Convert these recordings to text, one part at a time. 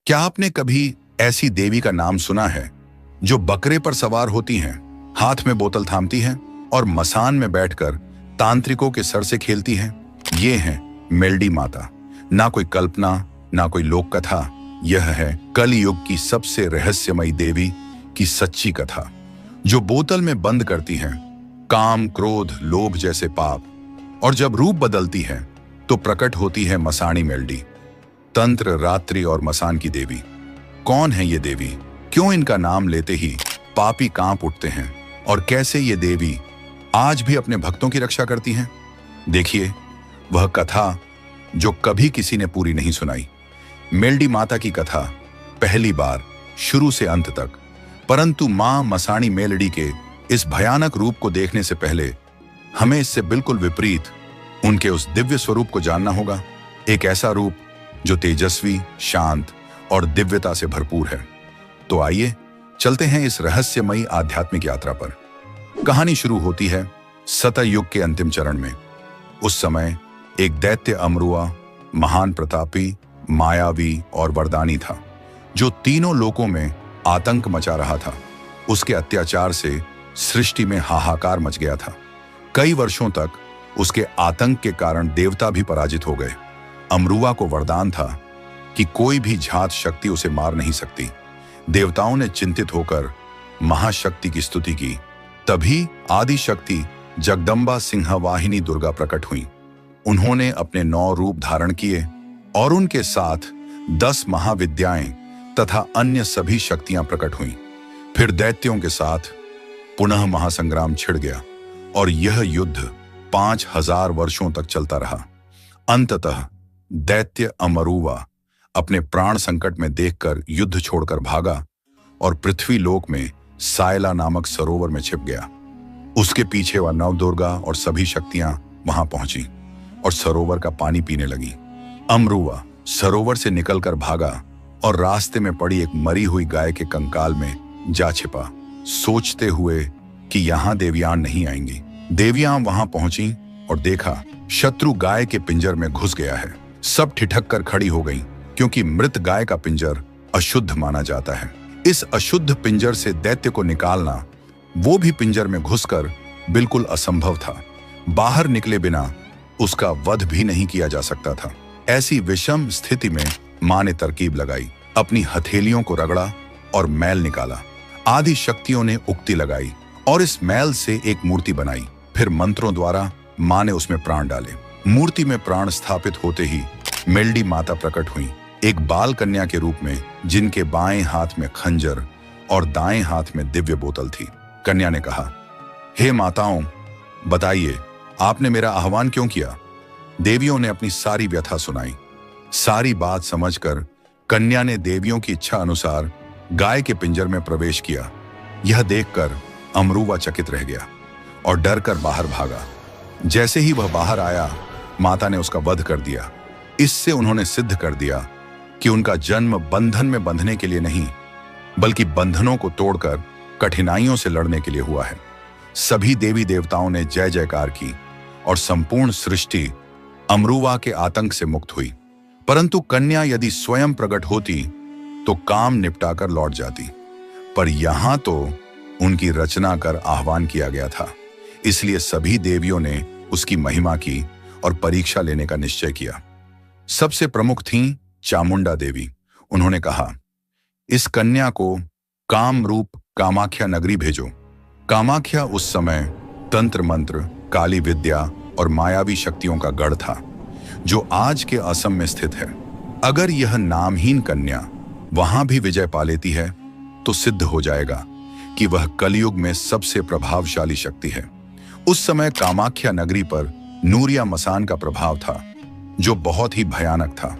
क्या आपने कभी ऐसी देवी का नाम सुना है जो बकरे पर सवार होती हैं, हाथ में बोतल थामती हैं और मसान में बैठकर तांत्रिकों के सर से खेलती हैं? ये हैं मेलडी माता। ना कोई कल्पना, ना कोई लोक कथा, यह है कलयुग की सबसे रहस्यमयी देवी की सच्ची कथा, जो बोतल में बंद करती हैं काम, क्रोध, लोभ जैसे पाप, और जब रूप बदलती है तो प्रकट होती है मसाणी मेलडी। तंत्र, रात्रि और मसान की देवी। कौन है ये देवी? क्यों इनका नाम लेते ही पापी कांप उठते हैं? और कैसे ये देवी आज भी अपने भक्तों की रक्षा करती हैं? देखिए वह कथा जो कभी किसी ने पूरी नहीं सुनाई। मेलडी माता की कथा पहली बार, शुरू से अंत तक। परंतु मां मसाणी मेलडी के इस भयानक रूप को देखने से पहले हमें इससे बिल्कुल विपरीत उनके उस दिव्य स्वरूप को जानना होगा। एक ऐसा रूप जो तेजस्वी, शांत और दिव्यता से भरपूर है। तो आइए चलते हैं इस रहस्यमयी आध्यात्मिक यात्रा पर। कहानी शुरू होती है सतयुग के अंतिम चरण में। उस समय एक दैत्य अमरुआ महान प्रतापी, मायावी और वरदानी था, जो तीनों लोकों में आतंक मचा रहा था। उसके अत्याचार से सृष्टि में हाहाकार मच गया था। कई वर्षों तक उसके आतंक के कारण देवता भी पराजित हो गए। अमरुआ को वरदान था कि कोई भी झात शक्ति उसे मार नहीं सकती। देवताओं ने चिंतित होकर महाशक्ति की स्तुति की। तभी आदि शक्ति जगदम्बा सिंहवाहिनी दुर्गा प्रकट हुई। उन्होंने अपने 9 रूप धारण किए और उनके साथ 10 महाविद्याएं तथा अन्य सभी शक्तियां प्रकट हुईं। फिर दैत्यों के साथ पुनः महासंग्राम छिड़ गया और यह युद्ध 5000 वर्षों तक चलता रहा। अंततः दैत्य अमरुआ अपने प्राण संकट में देखकर युद्ध छोड़कर भागा और पृथ्वी लोक में सायला नामक सरोवर में छिप गया। उसके पीछे वह नवदुर्गा और सभी शक्तियां वहां पहुंची और सरोवर का पानी पीने लगी। अमरुआ सरोवर से निकलकर भागा और रास्ते में पड़ी एक मरी हुई गाय के कंकाल में जा छिपा, सोचते हुए कि यहां देवियां नहीं आएंगी। देवियां वहां पहुंची और देखा शत्रु गाय के पिंजर में घुस गया है। सब ठिठक कर खड़ी हो गईं, क्योंकि मृत गाय का पिंजर अशुद्ध माना जाता है। इस अशुद्ध पिंजर से दैत्य को निकालना, वो भी पिंजर में घुसकर, बिल्कुल असंभव था। बाहर निकले बिना उसका वध भी नहीं किया जा सकता था। ऐसी विषम स्थिति में मां ने तरकीब लगाई, अपनी हथेलियों को रगड़ा और मैल निकाला। आदि शक्तियों ने उक्ति लगाई और इस मैल से एक मूर्ति बनाई। फिर मंत्रों द्वारा मां ने उसमें प्राण डाले। मूर्ति में प्राण स्थापित होते ही मेलडी माता प्रकट हुई, एक बाल कन्या के रूप में, जिनके बाएं हाथ में खंजर और दाएं हाथ में दिव्य बोतल थी। कन्या ने कहा, हे माताओं, बताइए आपने मेरा आह्वान क्यों किया? देवियों ने अपनी सारी व्यथा सुनाई। सारी बात समझकर कन्या ने देवियों की इच्छा अनुसार गाय के पिंजर में प्रवेश किया। यह देखकर अमरुआ चकित रह गया और डर कर बाहर भागा। जैसे ही वह बाहर आया, माता ने उसका वध कर दिया। इससे उन्होंने सिद्ध कर दिया कि उनका जन्म बंधन में बंधने के लिए नहीं, बल्कि बंधनों को तोड़कर कठिनाइयों से लड़ने के लिए हुआ है। सभी देवी देवताओं ने जय जयकार की और संपूर्ण सृष्टि अमरुआ के आतंक से मुक्त हुई। परंतु कन्या यदि स्वयं प्रकट होती तो काम निपटाकर लौट जाती, पर यहां तो उनकी रचना कर आह्वान किया गया था। इसलिए सभी देवियों ने उसकी महिमा की और परीक्षा लेने का निश्चय किया। सबसे प्रमुख थीं चामुंडा देवी। उन्होंने कहा, इस कन्या को काम रूप कामाख्या नगरी भेजो। कामाख्या उस समय तंत्र मंत्र, काली विद्या और मायावी शक्तियों का गढ़ था, जो आज के असम में स्थित है। अगर यह नामहीन कन्या वहां भी विजय पा लेती है तो सिद्ध हो जाएगा कि वह कलयुग में सबसे प्रभावशाली शक्ति है। उस समय कामाख्या नगरी पर नूरिया मसान का प्रभाव था, जो बहुत ही भयानक था।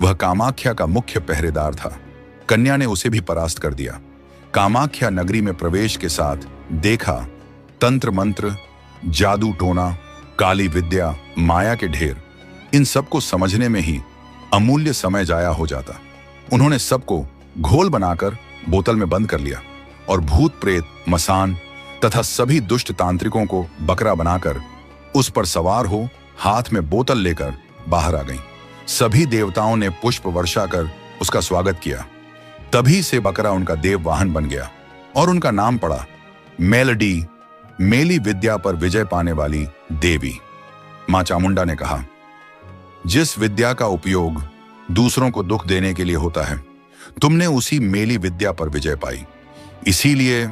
वह कामाख्या का मुख्य पहरेदार था। कन्या ने उसे भी परास्त कर दिया। कामाख्या नगरी में प्रवेश के साथ देखा तंत्र मंत्र, जादू टोना, काली विद्या, माया के ढेर। इन सबको समझने में ही अमूल्य समय जाया हो जाता। उन्होंने सबको घोल बनाकर बोतल में बंद कर लिया और भूत प्रेत, मसान तथा सभी दुष्ट तांत्रिकों को बकरा बनाकर उस पर सवार हो हाथ में बोतल लेकर बाहर आ गईं। सभी देवताओं ने पुष्प वर्षा कर उसका स्वागत किया। तभी से बकरा उनका देव वाहन बन गया और उनका नाम पड़ा मेलडी, मेली विद्या पर विजय पाने वाली देवी। मां चामुंडा ने कहा, जिस विद्या का उपयोग दूसरों को दुख देने के लिए होता है, तुमने उसी मेली विद्या पर विजय पाई, इसीलिए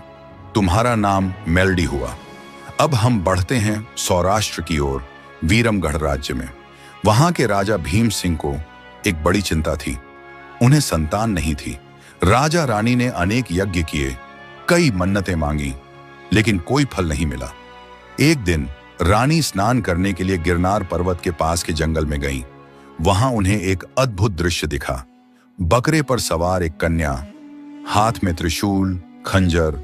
तुम्हारा नाम मेलडी हुआ। अब हम बढ़ते हैं सौराष्ट्र की ओर, वीरमगढ़ राज्य में। वहां के राजा भीम सिंह को एक बड़ी चिंता थी। उन्हें संतान नहीं थी। राजा रानी ने अनेक यज्ञ किए, कई मन्नतें मांगी, लेकिन कोई फल नहीं मिला। एक दिन रानी स्नान करने के लिए गिरनार पर्वत के पास के जंगल में गईं। वहां उन्हें एक अद्भुत दृश्य दिखा। बकरे पर सवार एक कन्या, हाथ में त्रिशूल, खंजर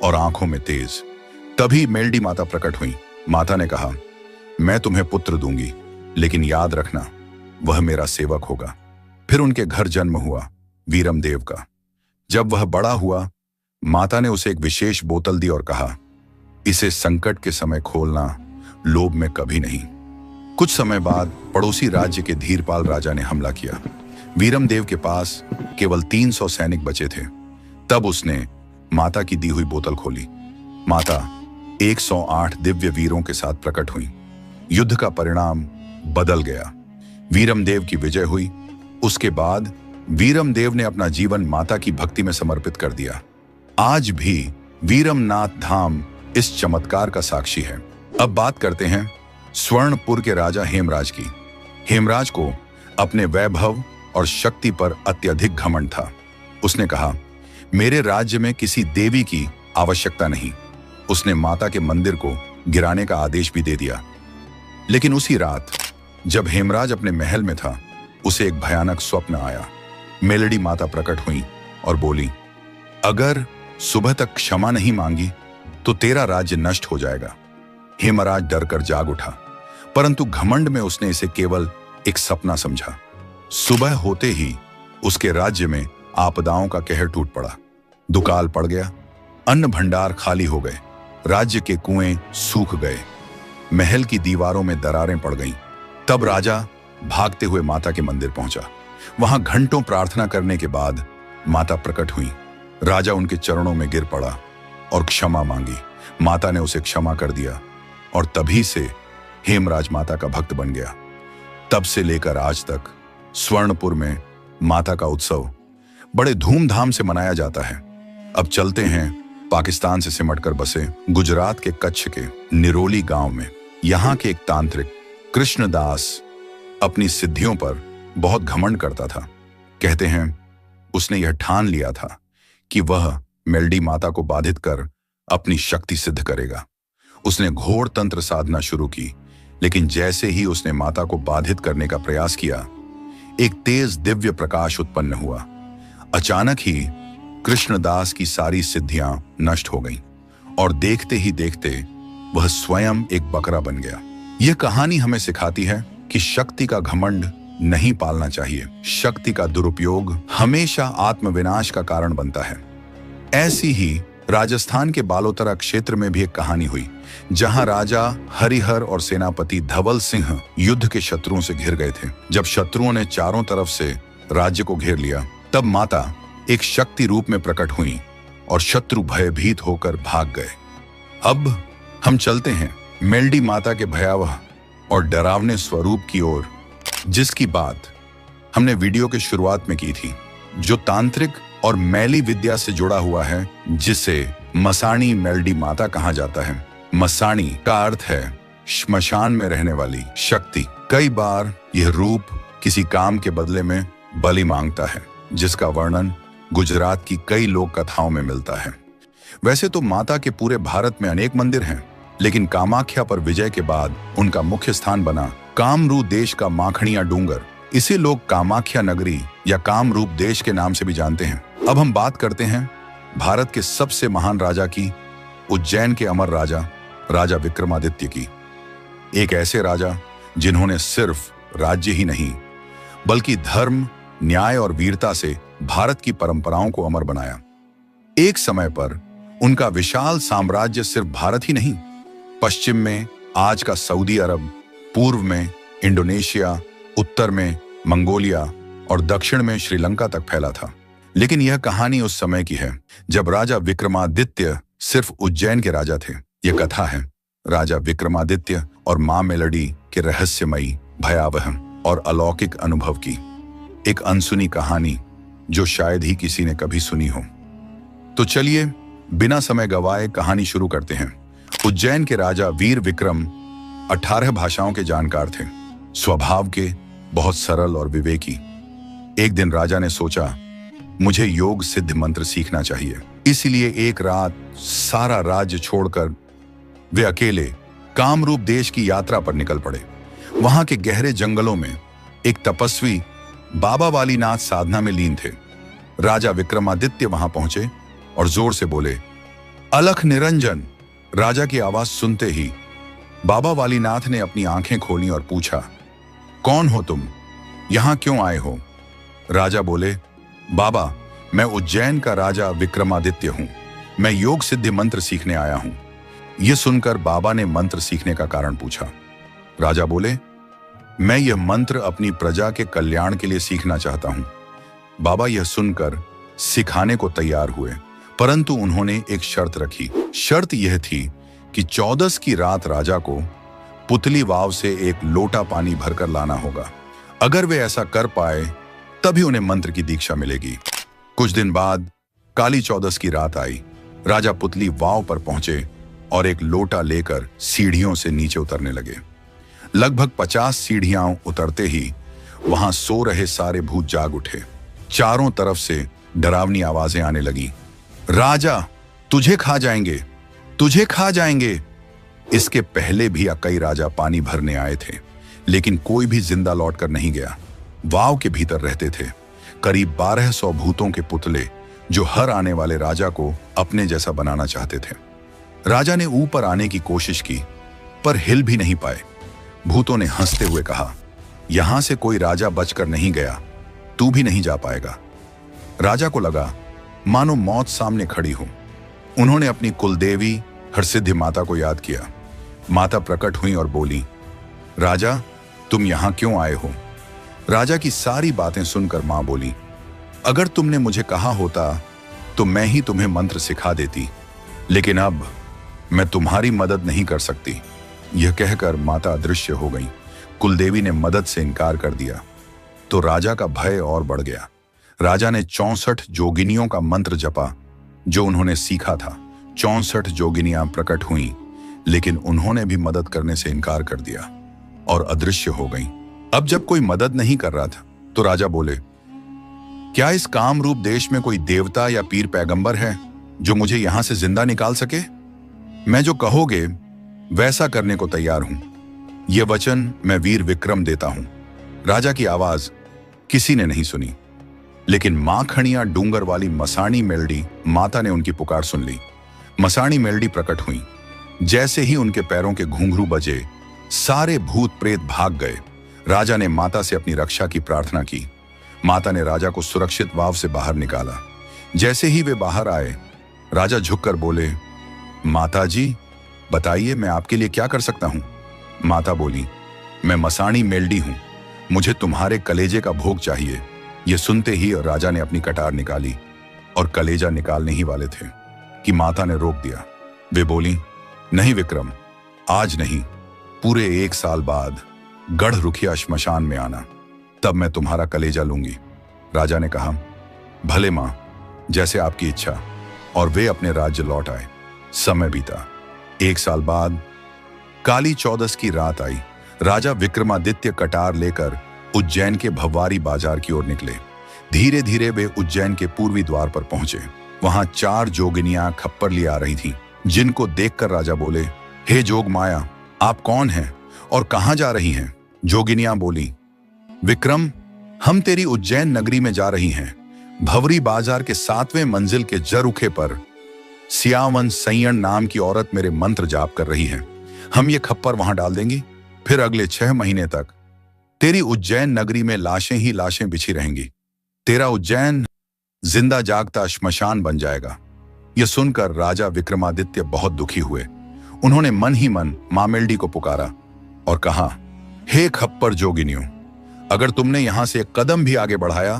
और आंखों में तेज। तभी मेलडी माता प्रकट हुई। माता ने कहा, मैं तुम्हें पुत्र दूंगी, लेकिन याद रखना वह मेरा सेवक होगा। फिर उनके घर जन्म हुआ वीरमदेव का। जब वह बड़ा हुआ, माता ने उसे एक विशेष बोतल दी और कहा, इसे संकट के समय खोलना, लोभ में कभी नहीं। कुछ समय बाद पड़ोसी राज्य के धीरपाल राजा ने हमला किया। वीरमदेव के पास केवल 300 सैनिक बचे थे। तब उसने माता की दी हुई बोतल खोली। माता 108 दिव्य वीरों के साथ प्रकट हुई। युद्ध का परिणाम बदल गया। वीरमदेव की विजय हुई। उसके बाद वीरमदेव ने अपना जीवन माता की भक्ति में समर्पित कर दिया। आज भी वीरमनाथ धाम इस चमत्कार का साक्षी है। अब बात करते हैं स्वर्णपुर के राजा हेमराज की। हेमराज को अपने वैभव और शक्ति पर अत्यधिक घमंड था। उसने कहा, मेरे राज्य में किसी देवी की आवश्यकता नहीं। उसने माता के मंदिर को गिराने का आदेश भी दे दिया। लेकिन उसी रात जब हेमराज अपने महल में था, उसे एक भयानक स्वप्न आया। मेलडी माता प्रकट हुई और बोली, अगर सुबह तक क्षमा नहीं मांगी तो तेरा राज्य नष्ट हो जाएगा। हेमराज डरकर जाग उठा, परंतु घमंड में उसने इसे केवल एक सपना समझा। सुबह होते ही उसके राज्य में आपदाओं का कहर टूट पड़ा। दुकाल पड़ गया, अन्न भंडार खाली हो गए, राज्य के कुएं सूख गए, महल की दीवारों में दरारें पड़ गईं। तब राजा भागते हुए माता के मंदिर पहुंचा। वहां घंटों प्रार्थना करने के बाद माता प्रकट हुई। राजा उनके चरणों में गिर पड़ा और क्षमा मांगी। माता ने उसे क्षमा कर दिया और तभी से हेमराज माता का भक्त बन गया। तब से लेकर आज तक स्वर्णपुर में माता का उत्सव बड़े धूमधाम से मनाया जाता है। अब चलते हैं पाकिस्तान से सिमटकर बसे गुजरात के कच्छ के निरोली गांव में। यहाँ के एक तांत्रिक कृष्णदास अपनी सिद्धियों पर बहुत घमंड करता था। कहते हैं उसने यह ठान लिया था कि वह मेलडी माता को बाधित कर अपनी शक्ति सिद्ध करेगा। उसने घोर तंत्र साधना शुरू की, लेकिन जैसे ही उसने माता को बाधित करने का प्रयास किया, एक तेज दिव्य प्रकाश उत्पन्न हुआ। अचानक ही कृष्णदास की सारी सिद्धियां नष्ट हो गईं और देखते ही देखते वह स्वयं एक बकरा बन गया। यह कहानी हमें सिखाती है कि शक्ति का घमंड नहीं पालना चाहिए। शक्ति का दुरुपयोग हमेशा आत्मविनाश का कारण बनता है। ऐसी ही राजस्थान के बालोतरा क्षेत्र में भी एक कहानी हुई, जहां राजा हरिहर और सेनापति धवल सिंह युद्ध के शत्रुओं से घिर गए थे। जब शत्रुओं ने चारों तरफ से राज्य को घेर लिया, तब माता एक शक्ति रूप में प्रकट हुई और शत्रु भयभीत होकर भाग गए। अब हम चलते हैं मेलडी माता के भयावह और डरावने स्वरूप की ओर, जिसकी बात हमने वीडियो के शुरुआत में की थी, जो तांत्रिक और मैली विद्या से जुड़ा हुआ है, जिसे मसाणी मेलडी माता कहा जाता है। मसाणी का अर्थ है श्मशान में रहने वाली शक्ति। कई बार यह रूप किसी काम के बदले में बलि मांगता है, जिसका वर्णन गुजरात की कई लोक कथाओं में मिलता है। वैसे तो माता के पूरे भारत में अनेक मंदिर हैं, लेकिन कामाख्या पर विजय के बाद उनका मुख्य स्थान बना कामरूप देश का माखणिया डूंगर। इसे लोग कामाख्या नगरी या कामरूप देश के नाम से भी जानते हैं। अब हम बात करते हैं भारत के सबसे महान राजा की, उज्जैन के अमर राजा राजा विक्रमादित्य की। एक ऐसे राजा जिन्होंने सिर्फ राज्य ही नहीं, बल्कि धर्म, न्याय और वीरता से भारत की परंपराओं को अमर बनाया। एक समय पर उनका विशाल साम्राज्य सिर्फ भारत ही नहीं, पश्चिम में आज का सऊदी अरब, पूर्व में इंडोनेशिया, उत्तर में मंगोलिया और दक्षिण में श्रीलंका तक फैला था। लेकिन यह कहानी उस समय की है जब राजा विक्रमादित्य सिर्फ उज्जैन के राजा थे। यह कथा है राजा विक्रमादित्य और मां मेलडी के रहस्यमयी, भयावह और अलौकिक अनुभव की। एक अनसुनी कहानी जो शायद ही किसी ने कभी सुनी हो। तो चलिए बिना समय गवाए कहानी शुरू करते हैं। उज्जैन के राजा वीर विक्रम 18 भाषाओं के जानकार थे, स्वभाव के बहुत सरल और विवेकी। एक दिन राजा ने सोचा मुझे योग सिद्ध मंत्र सीखना चाहिए। इसलिए एक रात सारा राज्य छोड़कर वे अकेले कामरूप देश की यात्रा पर निकल पड़े। वहां के गहरे जंगलों में एक तपस्वी बाबा वालीनाथ साधना में लीन थे। राजा विक्रमादित्य वहां पहुंचे और जोर से बोले, अलख निरंजन। राजा की आवाज सुनते ही बाबा वालीनाथ ने अपनी आंखें खोली और पूछा, कौन हो तुम, यहां क्यों आए हो? राजा बोले, बाबा मैं उज्जैन का राजा विक्रमादित्य हूं, मैं योग सिद्धि मंत्र सीखने आया हूं। यह सुनकर बाबा ने मंत्र सीखने का कारण पूछा। राजा बोले, मैं यह मंत्र अपनी प्रजा के कल्याण के लिए सीखना चाहता हूं। बाबा यह सुनकर सिखाने को तैयार हुए, परंतु उन्होंने एक शर्त रखी। शर्त यह थी कि 14 की रात राजा को पुतली वाव से एक लोटा पानी भरकर लाना होगा। अगर वे ऐसा कर पाए तभी उन्हें मंत्र की दीक्षा मिलेगी। कुछ दिन बाद काली 14 की रात आई। राजा पुतली वाव पर पहुंचे और एक लोटा लेकर सीढ़ियों से नीचे उतरने लगे। लगभग 50 सीढ़ियां उतरते ही वहां सो रहे सारे भूत जाग उठे। चारों तरफ से डरावनी आवाजें आने लगी, राजा तुझे खा जाएंगे, तुझे खा जाएंगे। इसके पहले भी कई राजा पानी भरने आए थे, लेकिन कोई भी जिंदा लौटकर नहीं गया। वाव के भीतर रहते थे करीब 1200 भूतों के पुतले जो हर आने वाले राजा को अपने जैसा बनाना चाहते थे। राजा ने ऊपर आने की कोशिश की पर हिल भी नहीं पाए। भूतों ने हंसते हुए कहा, यहां से कोई राजा बचकर नहीं गया, तू भी नहीं जा पाएगा। राजा को लगा मानो मौत सामने खड़ी हो। उन्होंने अपनी कुलदेवी हरसिद्धि माता को याद किया। माता प्रकट हुई और बोली, राजा तुम यहां क्यों आए हो? राजा की सारी बातें सुनकर मां बोली, अगर तुमने मुझे कहा होता तो मैं ही तुम्हें मंत्र सिखा देती, लेकिन अब मैं तुम्हारी मदद नहीं कर सकती। यह कहकर माता अदृश्य हो गई। कुलदेवी ने मदद से इनकार कर दिया तो राजा का भय और बढ़ गया। राजा ने 64 जोगिनियों का मंत्र जपा जो उन्होंने सीखा था। 64 जोगिनियां प्रकट हुईं, लेकिन उन्होंने भी मदद करने से इनकार कर दिया और अदृश्य हो गईं। अब जब कोई मदद नहीं कर रहा था तो राजा बोले, क्या इस कामरूप देश में कोई देवता या पीर पैगंबर है जो मुझे यहां से जिंदा निकाल सके? मैं जो कहोगे वैसा करने को तैयार हूं। यह वचन मैं वीर विक्रम देता हूं। राजा की आवाज किसी ने नहीं सुनी, लेकिन मां खड़िया डूंगर वाली मसाणी मेलडी माता ने उनकी पुकार सुन ली। मसाणी मेलडी प्रकट हुई। जैसे ही उनके पैरों के घुंघरू बजे सारे भूत प्रेत भाग गए। राजा ने माता से अपनी रक्षा की प्रार्थना की। माता ने राजा को सुरक्षित वाव से बाहर निकाला। जैसे ही वे बाहर आए, राजा झुककर बोले, माता जी बताइए मैं आपके लिए क्या कर सकता हूं? माता बोली, मैं मसाणी मेलडी हूं, मुझे तुम्हारे कलेजे का भोग चाहिए। यह सुनते ही राजा ने अपनी कटार निकाली और कलेजा निकालने ही वाले थे कि माता ने रोक दिया। वे बोली, नहीं विक्रम, आज नहीं, पूरे 1 साल बाद गढ़ रुखिया श्मशान में आना, तब मैं तुम्हारा कलेजा लूंगी। राजा ने कहा, भले मां, जैसे आपकी इच्छा। और वे अपने राज्य लौट आए। समय बीता। 1 साल बाद काली 14 की रात आई। राजा विक्रमादित्य कटार लेकर उज्जैन के भव्वारी बाजार की ओर निकले। धीरे धीरे वे उज्जैन के पूर्वी द्वार पर पहुंचे। वहां 4 जोगिनियां खप्पर लिए आ रही थीं, जिनको देखकर राजा बोले, हे जोग माया, आप कौन हैं और कहां जा रही हैं? जोगिनियां बोली, विक्रम, हम तेरी उज्जैन नगरी में जा रही हैं। भवरी बाजार के 7वें मंजिल के जरुखे पर सियावन सैयण नाम की औरत मेरे मंत्र जाप कर रही है। हम ये खप्पर वहां डाल देंगी, फिर अगले 6 महीने तक तेरी उज्जैन नगरी में लाशें ही लाशें बिछी रहेंगी। तेरा उज्जैन जिंदा जागता श्मशान बन जाएगा। यह सुनकर राजा विक्रमादित्य बहुत दुखी हुए। उन्होंने मन ही मन मां मेलडी को पुकारा और कहा, हे खप्पर जोगिनियों, अगर तुमने यहां से एक कदम भी आगे बढ़ाया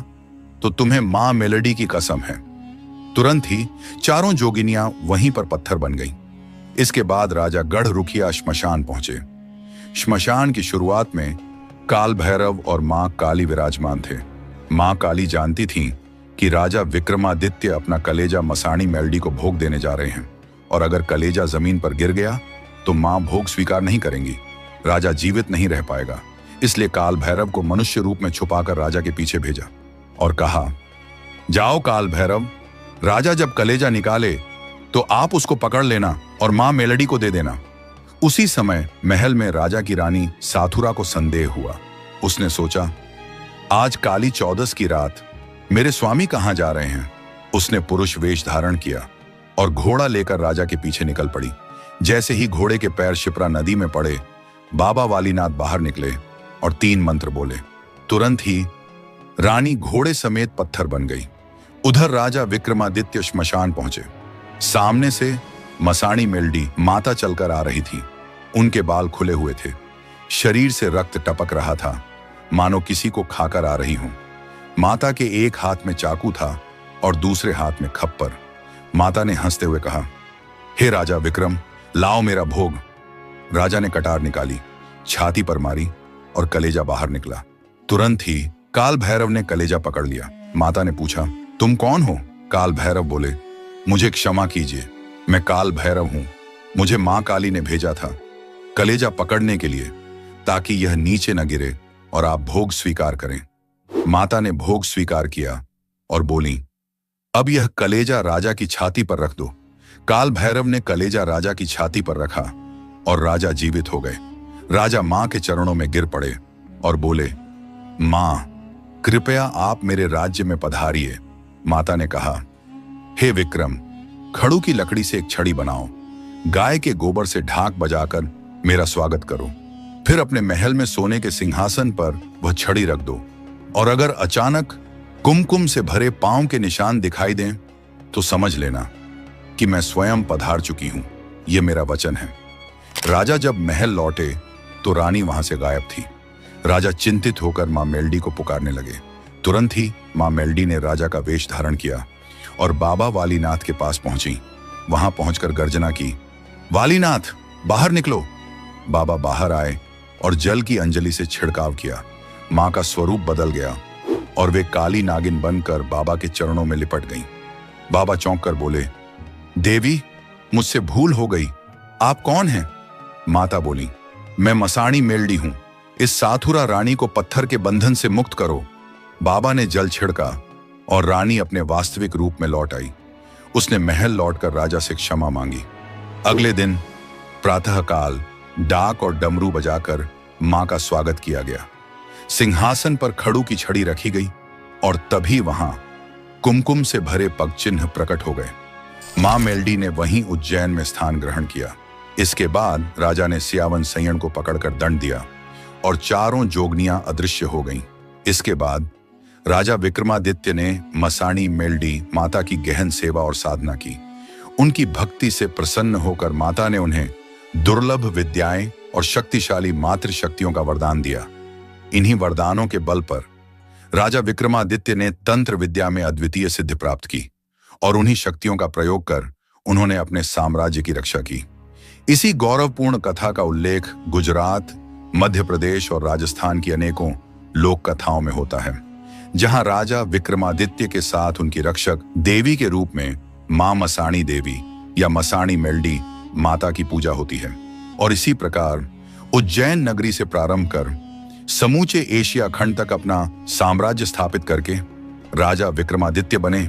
तो तुम्हें मां मेलेडी की कसम है। तुरंत ही चारों जोगिनियां वहीं पर पत्थर बन गईं। इसके बाद राजा गढ़ रुखिया श्मशान पहुंचे। श्मशान की शुरुआत में काल भैरव और मां काली विराजमान थे। मां काली जानती थीं कि राजा विक्रमादित्य अपना कलेजा मसाणी मेल्डी को भोग देने जा रहे हैं, और अगर कलेजा जमीन पर गिर गया तो मां भोग स्वीकार नहीं करेंगी, राजा जीवित नहीं रह पाएगा। इसलिए काल भैरव को मनुष्य रूप में छुपाकर राजा के पीछे भेजा और कहा, जाओ काल भैरव, राजा जब कलेजा निकाले तो आप उसको पकड़ लेना और मां मेलेडी को दे देना। उसी समय महल में राजा की रानी साथुरा को संदेह हुआ। उसने सोचा, आज काली चौदस की रात मेरे स्वामी कहां जा रहे हैं। उसने पुरुष वेश धारण किया और घोड़ा लेकर राजा के पीछे निकल पड़ी। जैसे ही घोड़े के पैर शिप्रा नदी में पड़े, बाबा वालीनाथ बाहर निकले और 3 मंत्र बोले। तुरंत ही रानी घोड़े समेत पत्थर बन गई। उधर राजा विक्रमादित्य श्मशान पहुंचे। सामने से मसाणी मेल्डी माता चलकर आ रही थी। उनके बाल खुले हुए थे, शरीर से रक्त टपक रहा था, मानो किसी को खाकर आ रही हूं। माता के एक हाथ में चाकू था और दूसरे हाथ में खप्पर। माता ने हंसते हुए कहा, हे राजा विक्रम, लाओ मेरा भोग। राजा ने कटार निकाली, छाती पर मारी और कलेजा बाहर निकला। तुरंत ही काल भैरव ने कलेजा पकड़ लिया। माता ने पूछा, तुम कौन हो? काल भैरव बोले, मुझे क्षमा कीजिए, मैं काल भैरव हूं। मुझे मां काली ने भेजा था कलेजा पकड़ने के लिए, ताकि यह नीचे न गिरे और आप भोग स्वीकार करें। माता ने भोग स्वीकार किया और बोली, अब यह कलेजा राजा की छाती पर रख दो। काल भैरव ने कलेजा राजा की छाती पर रखा और राजा जीवित हो गए। राजा मां के चरणों में गिर पड़े और बोले, मां, कृपया आप मेरे राज्य में पधारिए। माता ने कहा, हे विक्रम, खड़ू की लकड़ी से एक छड़ी बनाओ, गाय के गोबर से ढाक बजाकर मेरा स्वागत करो। फिर अपने महल में सोने के सिंहासन पर वह छड़ी रख दो, और अगर अचानक कुमकुम से भरे पांव के निशान दिखाई दें तो समझ लेना कि मैं स्वयं पधार चुकी हूं। यह मेरा वचन है। राजा जब महल लौटे तो रानी वहां से गायब थी। राजा चिंतित होकर मां मेल्डी को पुकारने लगे। तुरंत ही मां मेल्डी ने राजा का वेश धारण किया और बाबा वालीनाथ के पास पहुंची। वहां पहुंचकर गर्जना की, वालीनाथ, बाहर निकलो। बाबा बाहर आए और जल की अंजलि से छिड़काव किया। मां का स्वरूप बदल गया और वे काली नागिन बनकर बाबा के चरणों में लिपट गईं। बाबा चौंक कर बोले, देवी, मुझसे भूल हो गई, आप कौन हैं? माता बोली, मैं मसाणी मेल्डी हूं। इस साथुरा रानी को पत्थर के बंधन से मुक्त करो। बाबा ने जल छिड़का और रानी अपने वास्तविक रूप में लौट आई। उसने महल लौटकर राजा से क्षमा मांगी। अगले दिन प्रातःकाल डाक और डमरू बजाकर मां का स्वागत किया गया। सिंहासन पर खड़ू की छड़ी रखी गई और तभी वहां कुमकुम से भरे पग चिन्ह प्रकट हो गए। मां मेल्डी ने वहीं उज्जैन में स्थान ग्रहण किया। इसके बाद राजा ने सियावन सैयण को पकड़कर दंड दिया और चारों जोगनियां अदृश्य हो गईं। इसके बाद राजा विक्रमादित्य ने मसाणी मेल्डी माता की गहन सेवा और साधना की। उनकी भक्ति से प्रसन्न होकर माता ने उन्हें दुर्लभ विद्याएं और शक्तिशाली मातृ शक्तियों का वरदान दिया। इन्हीं वरदानों के बल पर राजा विक्रमादित्य ने तंत्र विद्या में अद्वितीय सिद्धि प्राप्त की और उन्हीं शक्तियों का प्रयोग कर उन्होंने अपने साम्राज्य की रक्षा की। इसी गौरवपूर्ण कथा का उल्लेख गुजरात, मध्य प्रदेश और राजस्थान की अनेकों लोक कथाओं में होता है, जहां राजा विक्रमादित्य के साथ उनकी रक्षक देवी के रूप में मां मसाणी देवी या मसाणी मेल्डी माता की पूजा होती है। और इसी प्रकार उज्जैन नगरी से प्रारंभ कर समूचे एशिया खंड तक अपना साम्राज्य स्थापित करके राजा विक्रमादित्य बने।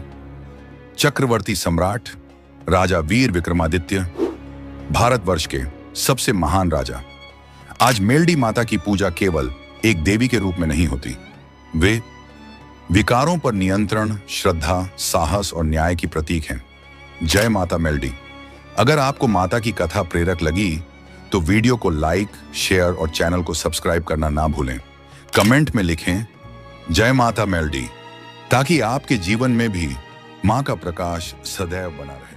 चक्रवर्ती सम्राट राजा वीर विक्रमादित्य भारतवर्ष के सबसे महान राजा। आज मेल्डी माता की पूजा केवल एक देवी के रूप में नहीं होती, वे विकारों पर नियंत्रण, श्रद्धा, साहस और न्याय की प्रतीक हैं। जय माता मेल्डी। अगर आपको माता की कथा प्रेरक लगी तो वीडियो को लाइक, शेयर और चैनल को सब्सक्राइब करना ना भूलें। कमेंट में लिखें जय माता मेल्डी, ताकि आपके जीवन में भी मां का प्रकाश सदैव बना रहे।